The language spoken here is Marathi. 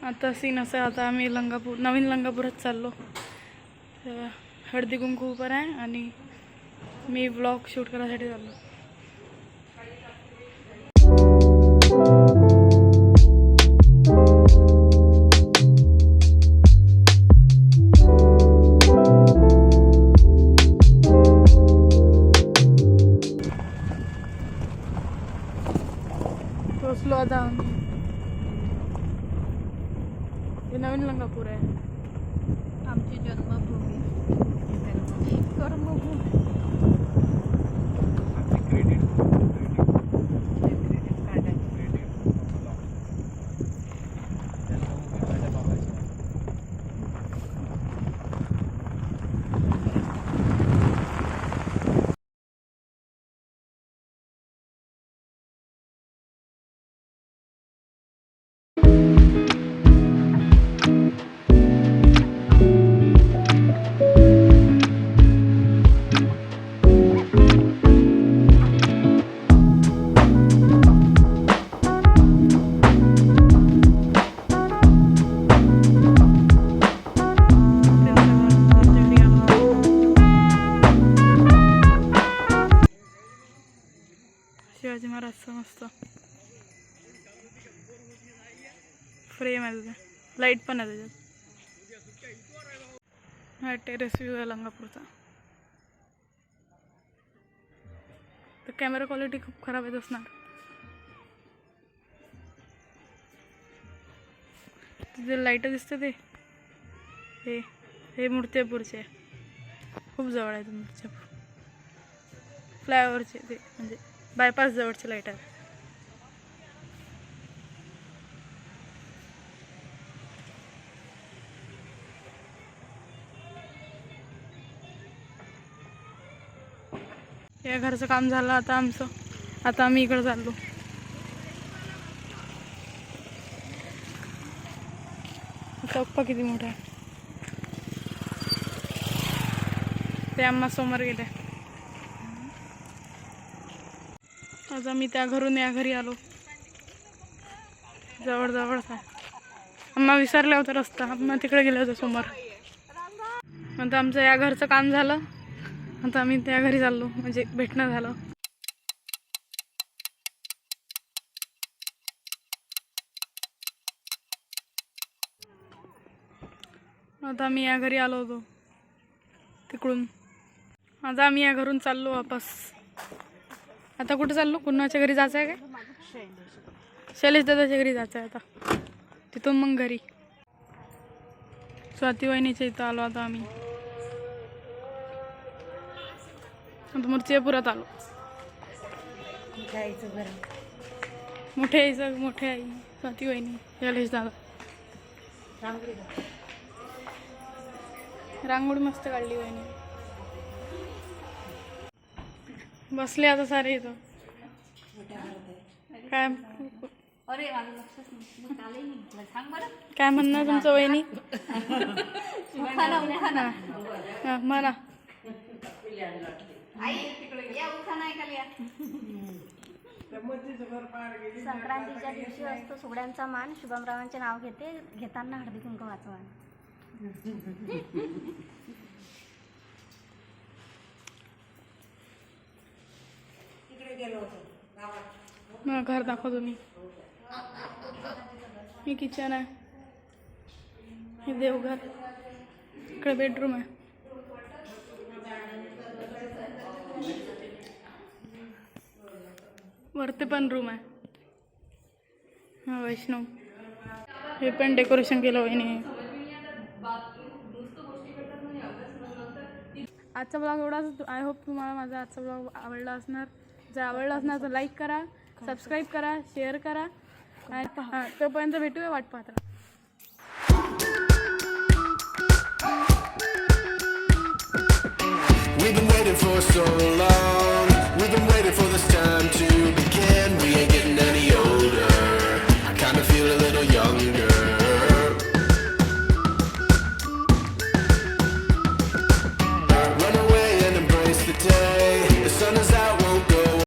आता सीन असं आता आम्ही नवीन लंगापूरात चाललो. हळदी कुंकू उपर आहे आणि मी ब्लॉग शूट करायसाठी चाललो. पोचलो आता आम्ही. हे नवीन लंगापूर आहे, आमची जन्मभूमी, कर्मभूमी. शिवाजी महाराजचं मस्त फ्रेम आहे त्याचा, लाईट पण आहे त्याच्यात. हा टेरेस व्ह्यू आहे लंगापूरचा. तर कॅमेरा क्वालिटी खूप खराब येत असणार. तिथे लाईट दिसते ते हे मूर्तिजापूरचे आहे, खूप जवळ आहे ते मूर्तिजापूर. फ्लायओव्हरचे ते म्हणजे बायपास जवळचे लाईट आहे. या घरचं काम झालं आता आमचं. आता आम्ही इकडे चाललो. चप्पा किती मोठा आहे. ते आम्हा समोर गेले. आज आम्ही त्या घरून या घरी आलो. जवळच आहे. आम्हा विसरल्या होत्या रस्ता. आम्हा तिकडे गेले होते समोर. आता आमचं या घरचं काम झालं. आता आम्ही त्या घरी चाललो, म्हणजे भेटणं झालं. आता आम्ही या घरी आलो होतो तिकडून. आता आम्ही या घरून चाललो वापस. आता कुठे चाललो? कुणाच्या घरी जायचं आहे काय? शैलेश दादाच्या घरी जायचं आहे आता. तिथून मग घरी. स्वाती वहिनीच्या इथं आलो आता आम्ही. आता मूर्तिजापुरात आलो. मोठे आई स्वाती वहिनी, शैलेश दादा. रांगोळी मस्त काढली वहिनी. बसले आता सारे इथं. काय काय म्हणणं तुमचं वहिनी? म्हणा. संक्रांतीच्या दिवशी असतो सुगड्यांचा मान. शुभमरावांचे नाव घेताना हळदी कुंकू वाचवा. घर दाखवतो मी. हे किचन आहे, हे देवघर, इकडे बेडरूम आहे. वरती पण रूम आहे. हा वैष्णव. हे पण डेकोरेशन केलं वहिनी. आजचा ब्लॉग एवढाच. आय होप तुम्हाला माझा आजचा ब्लॉग आवडला असणार. जर आवडला असणार तर लाईक करा, सबस्क्राईब करा, शेअर करा. आणि तोपर्यंत भेटूया वाट पाहता. We've been waiting for so long.